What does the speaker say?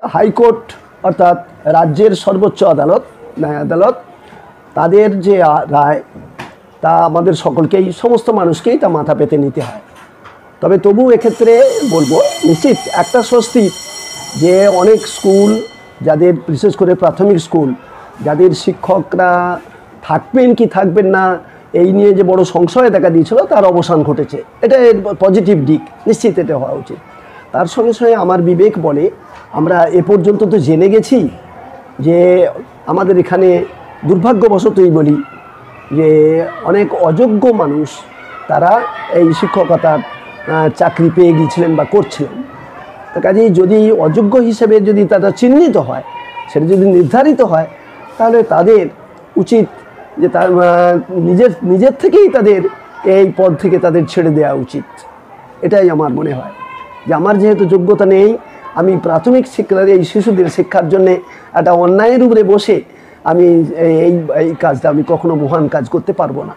High court অর্থাৎ রাজ্যের সর্বোচ্চ আদালত, ন্যায় আদালত, তাদের যে রায় তা আমাদের সকলকেই, সমস্ত মানুষকেই তা মাথা পেতে নিতে হয়। তবে তবু এক্ষেত্রে বলবো নিশ্চিত একটা স্বস্তি যে অনেক স্কুল, যাদের বিশেষ করে প্রাথমিক স্কুল, যাদের শিক্ষকরা থাকবেন কি থাকবেন না এই নিয়ে যে বড় সংশয় দেখা দিয়েছিল, তার অবসান ঘটেছে। এটা পজিটিভ দিক, নিশ্চিত এটা হওয়া উচিত। তার সঙ্গে সঙ্গে আমার বিবেক বলে, আমরা এ পর্যন্ত তো জেনে গেছি যে আমাদের এখানে দুর্ভাগ্যবশতই বলি যে অনেক অযোগ্য মানুষ তারা এই শিক্ষকতার চাকরি পেয়ে গিয়েছিলেন বা করছিলেন। তো কাজেই যদি অযোগ্য হিসেবে যদি তারা চিহ্নিত হয়, সেটা যদি নির্ধারিত হয়, তাহলে তাদের উচিত যে তার নিজের থেকেই তাদের এই পদ থেকে তাদের ছেড়ে দেওয়া উচিত। এটাই আমার মনে হয় যে আমার যেহেতু যোগ্যতা নেই, আমি প্রাথমিক শিক্ষার এই শিশুদের শিক্ষার জন্যে একটা অন্যায়ের উপরে বসে আমি এই কাজটা আমি কখনো মহান কাজ করতে পারবো না।